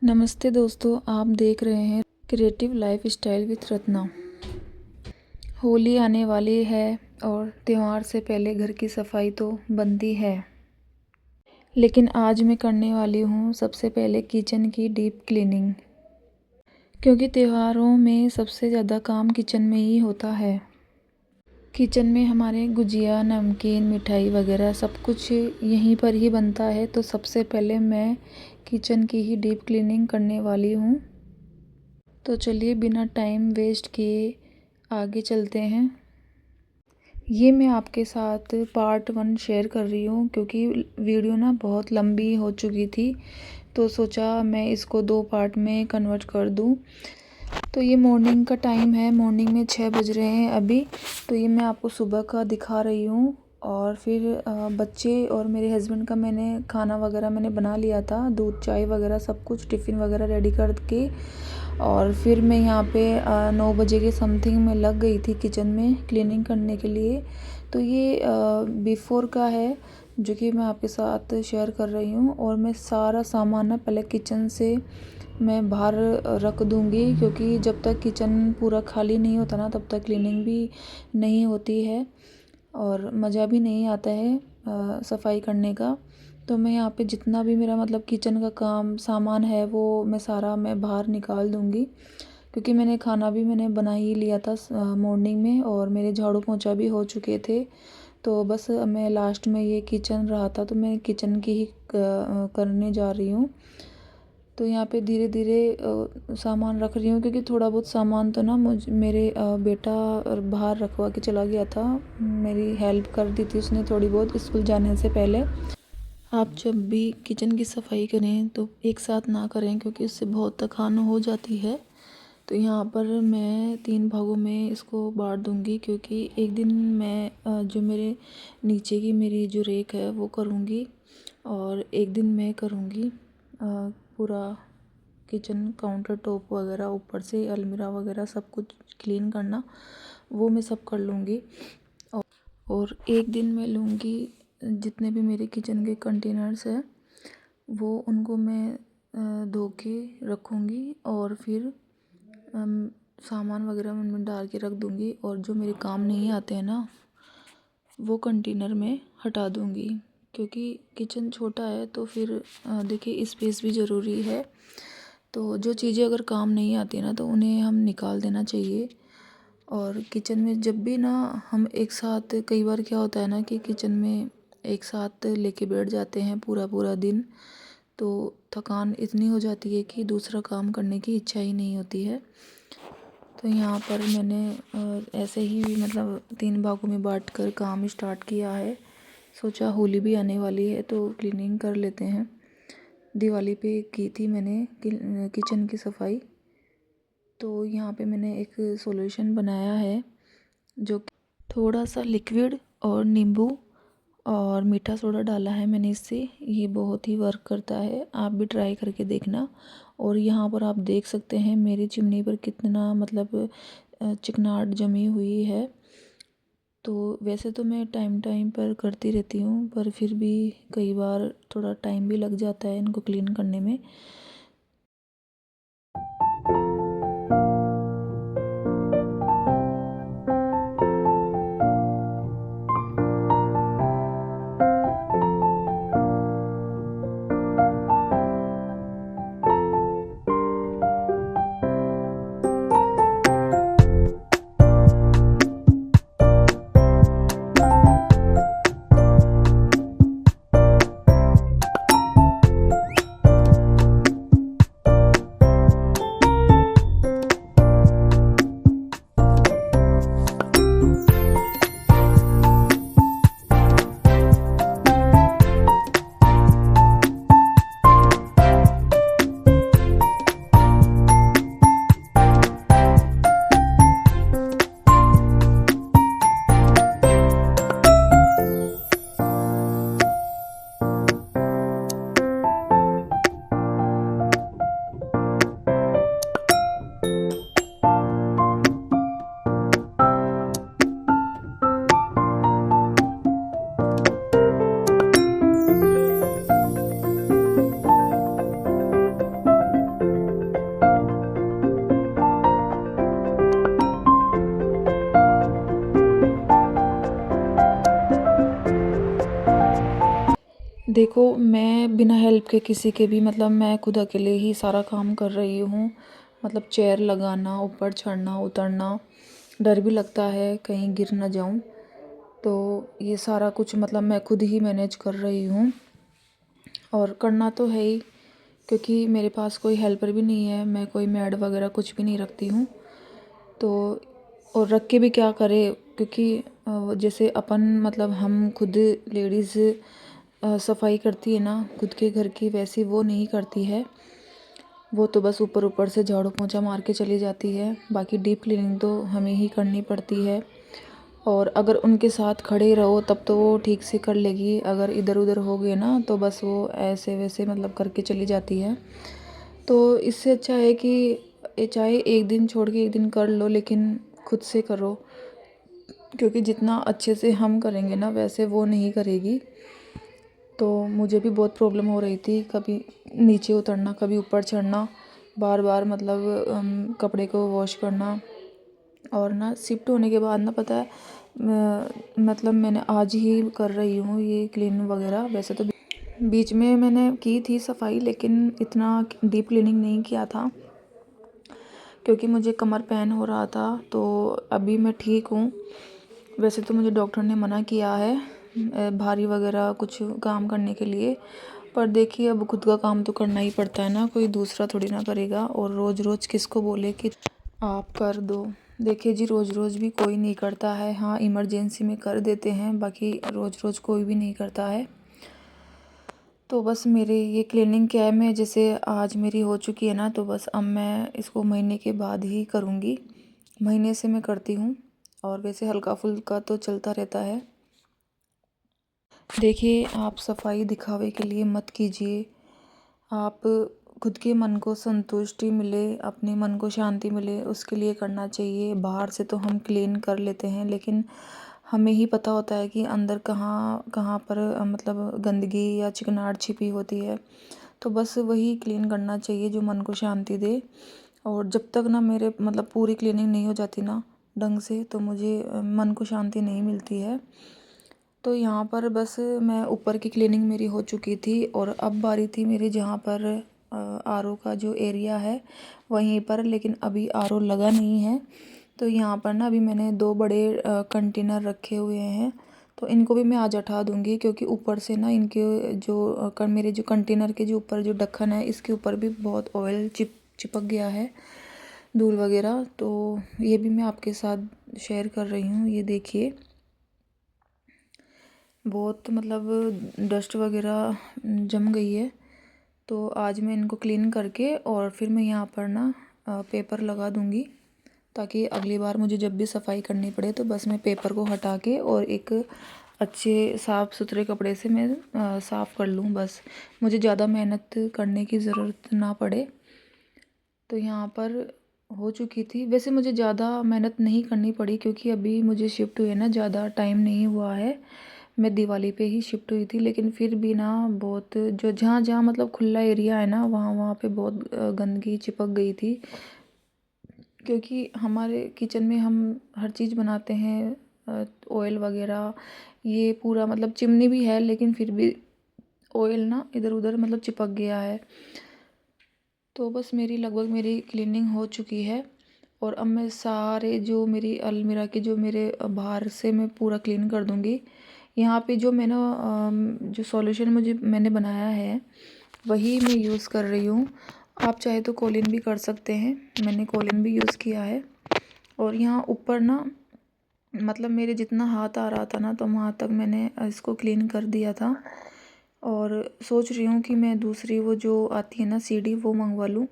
नमस्ते दोस्तों, आप देख रहे हैं creative life style with Ratna. Holi आने वाली है और त्यौहार से पहले घर की सफाई तो बनती है, लेकिन आज मैं करने वाली हूँ सबसे पहले किचन की डीप क्लीनिंग, क्योंकि त्योहारों में सबसे ज़्यादा काम किचन में ही होता है। किचन में हमारे गुजिया, नमकीन, मिठाई वगैरह सब कुछ यहीं पर ही बनता है। तो सबसे पहले मैं किचन की ही डीप क्लीनिंग करने वाली हूँ। तो चलिए बिना टाइम वेस्ट किए आगे चलते हैं। ये मैं आपके साथ पार्ट 1 शेयर कर रही हूँ, क्योंकि वीडियो ना बहुत लंबी हो चुकी थी, तो सोचा मैं इसको 2 पार्ट में कन्वर्ट कर दूँ। तो ये मॉर्निंग का टाइम है, मॉर्निंग में 6 बज रहे हैं अभी। तो ये मैं आपको सुबह का दिखा रही हूँ। और फिर बच्चे और मेरे हस्बैंड का मैंने खाना वगैरह मैंने बना लिया था, दूध चाय वगैरह सब कुछ टिफ़िन वगैरह रेडी करके। और फिर मैं यहाँ पे 9 बजे के समथिंग में लग गई थी किचन में क्लीनिंग करने के लिए। तो ये बिफ़ोर का है जो कि मैं आपके साथ शेयर कर रही हूँ। और मैं सारा सामान ना पहले किचन से मैं बाहर रख दूँगी, क्योंकि जब तक किचन पूरा खाली नहीं होता ना तब तक क्लीनिंग भी नहीं होती है और मज़ा भी नहीं आता है सफाई करने का। तो मैं यहाँ पे जितना भी मेरा मतलब किचन का काम सामान है वो मैं बाहर निकाल दूँगी, क्योंकि मैंने खाना भी मैंने बना ही लिया था मॉर्निंग में, और मेरे झाड़ू पोंछा भी हो चुके थे। तो बस मैं लास्ट में ये किचन रहा था, तो मैं किचन की ही करने जा रही हूँ। तो यहाँ पे धीरे धीरे सामान रख रही हूँ, क्योंकि थोड़ा बहुत सामान तो ना मेरे बेटा बाहर रखवा के चला गया था। मेरी हेल्प कर दी थी उसने थोड़ी बहुत स्कूल जाने से पहले। आप जब भी किचन की सफाई करें तो एक साथ ना करें, क्योंकि उससे बहुत थकान हो जाती है। तो यहाँ पर मैं 3 भागों में इसको बांट दूँगी, क्योंकि एक दिन मैं जो मेरे नीचे की मेरी जो रेक है वो करूँगी, और एक दिन मैं करूँगी पूरा किचन काउंटर टॉप वगैरह, ऊपर से अलमीरा वगैरह सब कुछ क्लीन करना, वो मैं सब कर लूँगी। और एक दिन मैं लूँगी जितने भी मेरे किचन के कंटेनर्स हैं वो उनको मैं धो के रखूँगी, और फिर सामान वगैरह उनमें डाल के रख दूँगी। और जो मेरे काम नहीं आते हैं ना वो कंटेनर में हटा दूँगी, क्योंकि किचन छोटा है तो फिर देखिए स्पेस भी ज़रूरी है। तो जो चीज़ें अगर काम नहीं आती ना तो उन्हें हम निकाल देना चाहिए। और किचन में जब भी ना हम एक साथ, कई बार क्या होता है ना कि किचन में एक साथ लेके बैठ जाते हैं पूरा पूरा दिन, तो थकान इतनी हो जाती है कि दूसरा काम करने की इच्छा ही नहीं होती है। तो यहाँ पर मैंने ऐसे ही मतलब 3 भागों में बांट कर काम स्टार्ट किया है। सोचा होली भी आने वाली है तो क्लीनिंग कर लेते हैं। दिवाली पे की थी मैंने किचन की सफाई। तो यहाँ पे मैंने एक सॉल्यूशन बनाया है, जो थोड़ा सा लिक्विड और नींबू और मीठा सोडा डाला है मैंने इससे। ये बहुत ही वर्क करता है, आप भी ट्राई करके देखना। और यहाँ पर आप देख सकते हैं मेरी चिमनी पर कितना मतलब चिकनाहट जमी हुई है। तो वैसे तो मैं टाइम टाइम पर करती रहती हूँ, पर फिर भी कई बार थोड़ा टाइम भी लग जाता है इनको क्लीन करने में। देखो, मैं बिना हेल्प के किसी के भी मतलब मैं खुद अकेले ही सारा काम कर रही हूँ। मतलब चेयर लगाना, ऊपर चढ़ना उतरना, डर भी लगता है कहीं गिर ना जाऊँ। तो ये सारा कुछ मतलब मैं खुद ही मैनेज कर रही हूँ और करना तो है ही, क्योंकि मेरे पास कोई हेल्पर भी नहीं है। मैं कोई मेड वगैरह कुछ भी नहीं रखती हूँ। तो और रख के भी क्या करें, क्योंकि जैसे अपन मतलब हम खुद लेडीज़ सफाई करती है ना खुद के घर की, वैसी वो नहीं करती है। वो तो बस ऊपर ऊपर से झाड़ू पोंछा मार के चली जाती है, बाकी डीप क्लीनिंग तो हमें ही करनी पड़ती है। और अगर उनके साथ खड़े रहो तब तो वो ठीक से कर लेगी, अगर इधर उधर हो गए ना तो बस वो ऐसे वैसे मतलब करके चली जाती है। तो इससे अच्छा है कि चाहे एक दिन छोड़ के एक दिन कर लो, लेकिन खुद से करो, क्योंकि जितना अच्छे से हम करेंगे ना वैसे वो नहीं करेगी। तो मुझे भी बहुत प्रॉब्लम हो रही थी, कभी नीचे उतरना कभी ऊपर चढ़ना, बार बार मतलब कपड़े को वॉश करना। और ना शिफ्ट होने के बाद ना पता है मतलब मैंने आज ही कर रही हूँ ये क्लीन वगैरह। वैसे तो बीच में मैंने की थी सफाई, लेकिन इतना डीप क्लीनिंग नहीं किया था क्योंकि मुझे कमर पेन हो रहा था। तो अभी मैं ठीक हूँ। वैसे तो मुझे डॉक्टर ने मना किया है भारी वगैरह कुछ काम करने के लिए, पर देखिए अब खुद का काम तो करना ही पड़ता है ना, कोई दूसरा थोड़ी ना करेगा। और रोज़ रोज़ किसको बोले कि आप कर दो। देखिए जी, रोज़ रोज़ भी कोई नहीं करता है। हाँ, इमरजेंसी में कर देते हैं, बाकी रोज़ रोज़ कोई भी नहीं करता है। तो बस मेरे ये क्लीनिंग क्या है, मैं जैसे आज मेरी हो चुकी है ना, तो बस अब मैं इसको महीने के बाद ही करूँगी। महीने से मैं करती हूँ, और वैसे हल्का फुल्का तो चलता रहता है। देखिए, आप सफाई दिखावे के लिए मत कीजिए। आप खुद के मन को संतुष्टि मिले, अपने मन को शांति मिले, उसके लिए करना चाहिए। बाहर से तो हम क्लीन कर लेते हैं, लेकिन हमें ही पता होता है कि अंदर कहाँ कहाँ पर मतलब गंदगी या चिकनाहट छिपी होती है। तो बस वही क्लीन करना चाहिए जो मन को शांति दे। और जब तक ना मेरे मतलब पूरी क्लीनिंग नहीं हो जाती ना ढंग से, तो मुझे मन को शांति नहीं मिलती है। तो यहाँ पर बस मैं ऊपर की क्लीनिंग मेरी हो चुकी थी, और अब बारी थी मेरी जहाँ पर आरओ का जो एरिया है वहीं पर, लेकिन अभी आरओ लगा नहीं है। तो यहाँ पर ना अभी मैंने 2 बड़े कंटेनर रखे हुए हैं, तो इनको भी मैं आज हटा दूँगी, क्योंकि ऊपर से ना इनके जो मेरे जो कंटेनर के जो ऊपर जो ढक्कन है इसके ऊपर भी बहुत ऑयल चिपक गया है, धूल वगैरह। तो ये भी मैं आपके साथ शेयर कर रही हूँ। ये देखिए, बहुत मतलब डस्ट वगैरह जम गई है। तो आज मैं इनको क्लीन करके और फिर मैं यहाँ पर ना पेपर लगा दूँगी, ताकि अगली बार मुझे जब भी सफाई करनी पड़े तो बस मैं पेपर को हटा के और एक अच्छे साफ़ सुथरे कपड़े से मैं साफ़ कर लूँ। बस मुझे ज़्यादा मेहनत करने की ज़रूरत ना पड़े। तो यहाँ पर हो चुकी थी। वैसे मुझे ज़्यादा मेहनत नहीं करनी पड़ी, क्योंकि अभी मुझे शिफ्ट हुए ना ज़्यादा टाइम नहीं हुआ है। मैं दिवाली पे ही शिफ्ट हुई थी, लेकिन फिर भी ना बहुत जो जहाँ जहाँ मतलब खुला एरिया है ना वहाँ वहाँ पे बहुत गंदगी चिपक गई थी। क्योंकि हमारे किचन में हम हर चीज़ बनाते हैं, ऑयल वगैरह ये पूरा मतलब चिमनी भी है, लेकिन फिर भी ऑयल ना इधर उधर मतलब चिपक गया है। तो बस मेरी लगभग मेरी क्लीनिंग हो चुकी है, और अब मैं सारे जो मेरी अलमीरा के जो मेरे बाहर से मैं पूरा क्लीन कर दूँगी। यहाँ पे जो मैंने जो सॉल्यूशन मैंने बनाया है वही मैं यूज़ कर रही हूँ। आप चाहे तो कोलिन भी कर सकते हैं, मैंने कोलिन भी यूज़ किया है। और यहाँ ऊपर ना मतलब मेरे जितना हाथ आ रहा था ना तो वहाँ तक मैंने इसको क्लीन कर दिया था। और सोच रही हूँ कि मैं दूसरी वो जो आती है ना सीढ़ी वो मंगवा लूँ,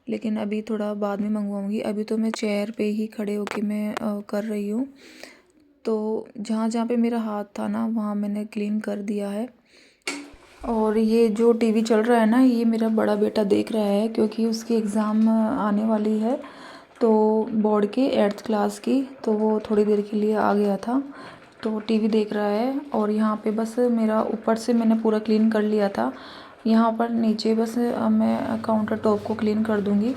लेकिन अभी थोड़ा बाद में मंगवाऊँगी। अभी तो मैं चेयर पे ही खड़े होके मैं कर रही हूँ। तो जहाँ जहाँ पे मेरा हाथ था ना वहाँ मैंने क्लीन कर दिया है। और ये जो टीवी चल रहा है ना ये मेरा बड़ा बेटा देख रहा है, क्योंकि उसकी एग्ज़ाम आने वाली है, तो बोर्ड के 8th क्लास की। तो वो थोड़ी देर के लिए आ गया था, तो टीवी देख रहा है। और यहाँ पे बस मेरा ऊपर से मैंने पूरा क्लीन कर लिया था। यहाँ पर नीचे बस मैं काउंटर टॉप को क्लीन कर दूँगी।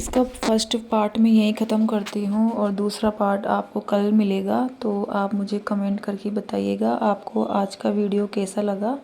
इसका फर्स्ट पार्ट मैं यहीं ख़त्म करती हूँ और दूसरा पार्ट आपको कल मिलेगा। तो आप मुझे कमेंट करके बताइएगा आपको आज का वीडियो कैसा लगा।